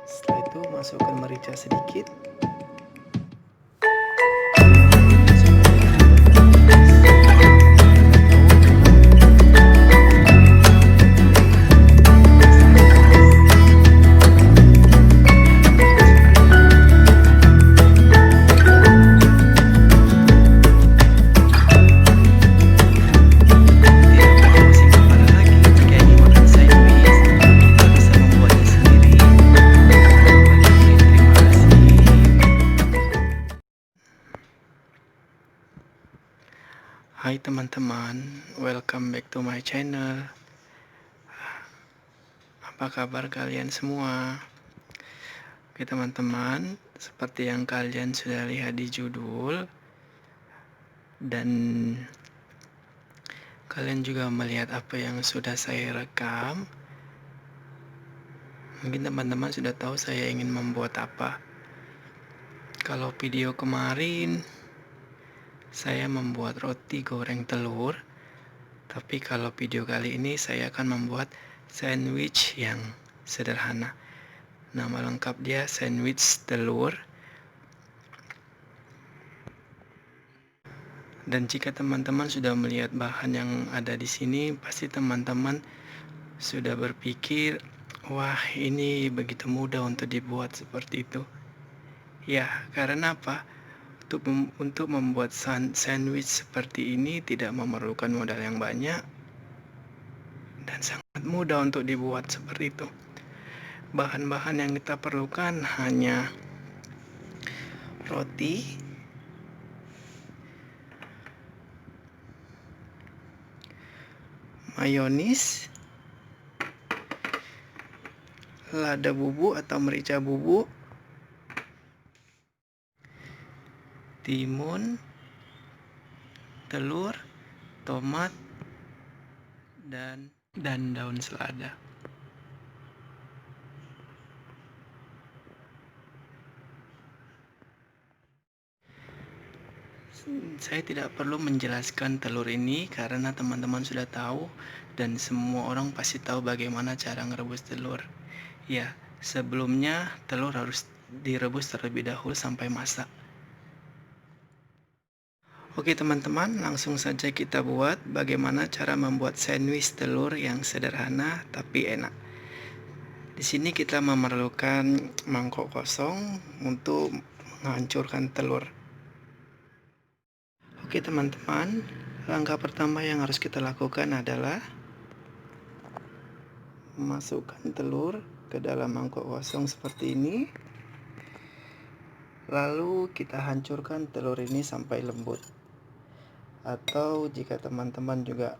Setelah itu masukkan merica sedikit. Hai teman-teman, welcome back to my channel. Apa kabar kalian semua? Oke teman-teman, seperti yang kalian sudah lihat di judul, dan kalian juga melihat apa yang sudah saya rekam. Mungkin teman-teman sudah tahu saya ingin membuat apa. Kalau video kemarin saya membuat roti goreng telur, tapi kalau video kali ini saya akan membuat sandwich yang sederhana. Nama lengkap dia sandwich telur. Dan jika teman-teman sudah melihat bahan yang ada di sini, pasti teman-teman sudah berpikir, wah ini begitu mudah untuk dibuat seperti itu. Ya, karena apa? Untuk membuat sandwich seperti ini tidak memerlukan modal yang banyak dan sangat mudah untuk dibuat seperti itu. Bahan-bahan yang kita perlukan hanya roti, mayonis, lada bubuk atau merica bubuk, timun, telur, tomat, dan daun selada. Saya tidak perlu menjelaskan telur ini karena teman-teman sudah tahu dan semua orang pasti tahu bagaimana cara merebus telur. Ya, sebelumnya telur harus direbus terlebih dahulu sampai masak. Oke teman-teman, langsung saja kita buat bagaimana cara membuat sandwich telur yang sederhana tapi enak. Di sini kita memerlukan mangkok kosong untuk menghancurkan telur. Oke teman-teman, langkah pertama yang harus kita lakukan adalah masukkan telur ke dalam mangkok kosong seperti ini. Lalu kita hancurkan telur ini sampai lembut. Atau jika teman-teman juga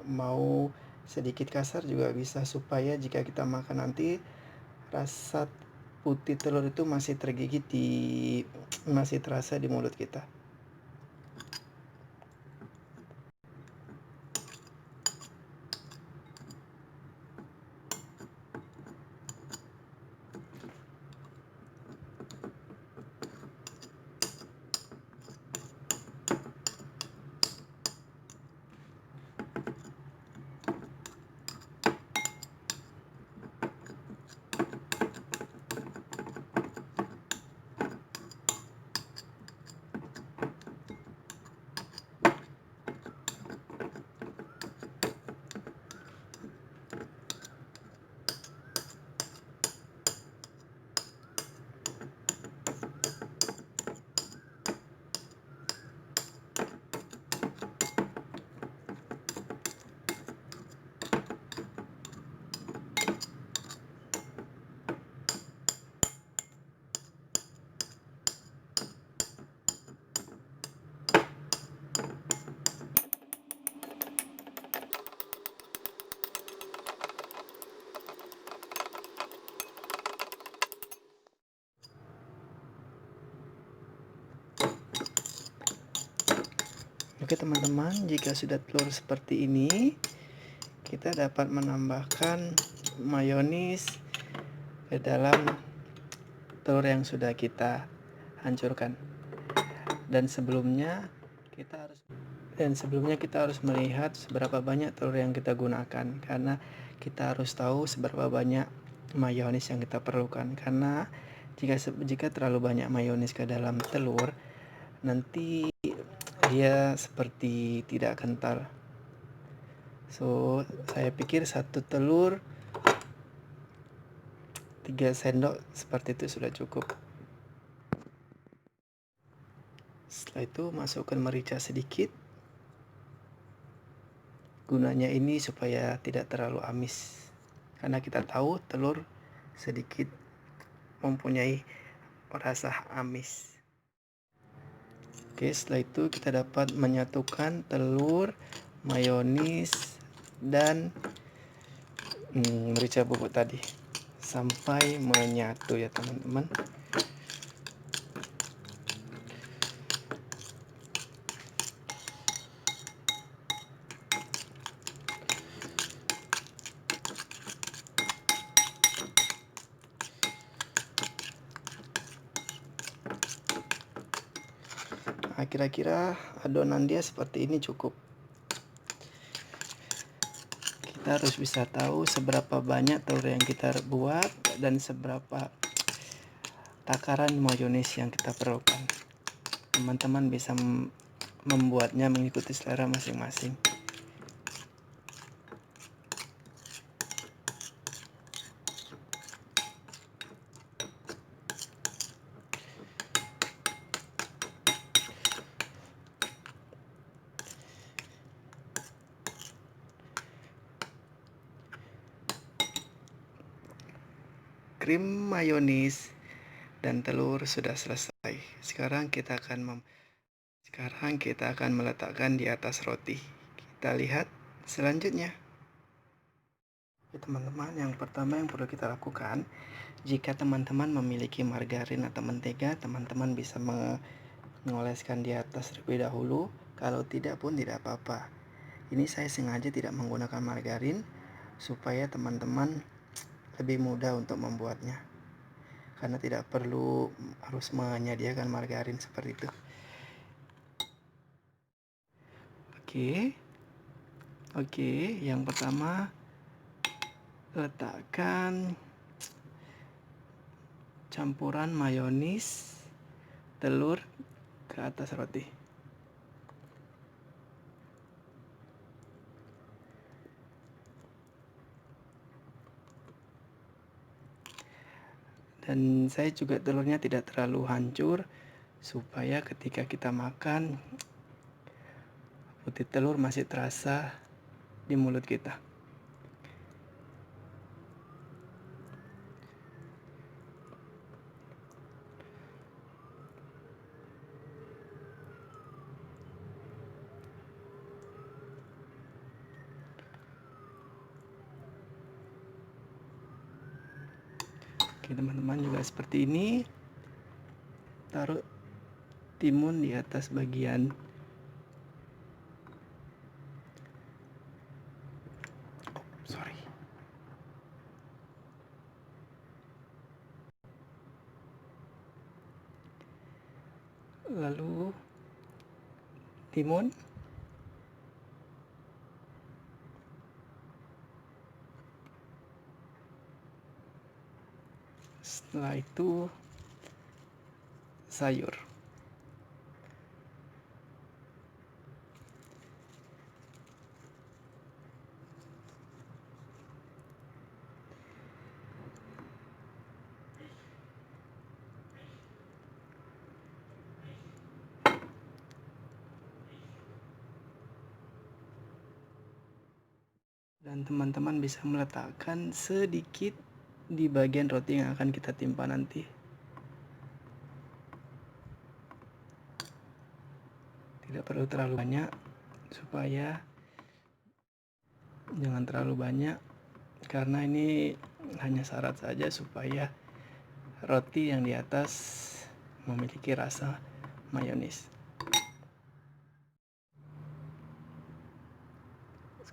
mau sedikit kasar juga bisa, supaya jika kita makan nanti rasa putih telur itu masih tergigit masih terasa di mulut kita. Oke teman-teman, jika sudah telur seperti ini, kita dapat menambahkan mayonis ke dalam telur yang sudah kita hancurkan. Dan sebelumnya kita harus melihat seberapa banyak telur yang kita gunakan, karena kita harus tahu seberapa banyak mayones yang kita perlukan, karena jika terlalu banyak mayones ke dalam telur, nanti dia seperti tidak kental. So, saya pikir satu telur 3 sendok seperti itu sudah cukup. Setelah itu masukkan merica sedikit. Gunanya ini supaya tidak terlalu amis, karena kita tahu telur sedikit mempunyai rasa amis. Oke, setelah itu kita dapat menyatukan telur, mayonis, dan merica bubuk tadi sampai menyatu ya teman-teman. Nah, kira-kira adonan dia seperti ini cukup. Kita harus bisa tahu seberapa banyak telur yang kita buat dan seberapa takaran mayones yang kita perlukan. Teman-teman bisa membuatnya mengikuti selera masing-masing. Krim mayonis dan telur sudah selesai. Sekarang kita akan meletakkan di atas roti. Kita lihat selanjutnya. Oke, teman-teman, yang pertama yang perlu kita lakukan, jika teman-teman memiliki margarin atau mentega, teman-teman bisa mengoleskan di atas terlebih dahulu. Kalau tidak pun tidak apa-apa. Ini saya sengaja tidak menggunakan margarin supaya teman-teman lebih mudah untuk membuatnya, karena tidak perlu harus menyediakan margarin seperti itu. Oke, yang pertama letakkan campuran mayonis telur ke atas roti. Dan saya juga telurnya tidak terlalu hancur, supaya ketika kita makan, putih telur masih terasa di mulut kita. Oke, teman-teman, juga seperti ini. Taruh timun di atas bagian lalu timun, setelah itu sayur. Dan teman-teman bisa meletakkan sedikit di bagian roti yang akan kita timpa nanti. Tidak perlu terlalu banyak, supaya jangan terlalu banyak, karena ini hanya syarat saja supaya roti yang di atas memiliki rasa mayonis.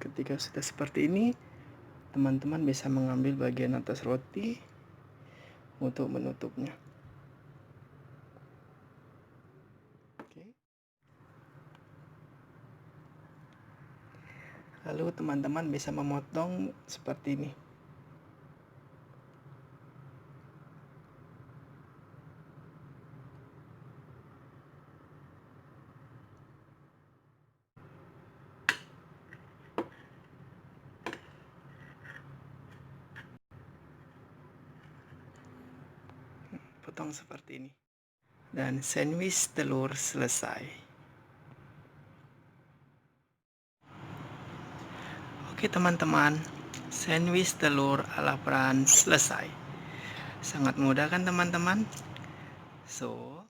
Ketika sudah seperti ini, teman-teman bisa mengambil bagian atas roti untuk menutupnya. Oke. Lalu teman-teman bisa memotong seperti ini. potong seperti ini. Dan sandwich telur selesai. Oke teman-teman, sandwich telur ala Pran selesai. Sangat mudah kan teman-teman? So,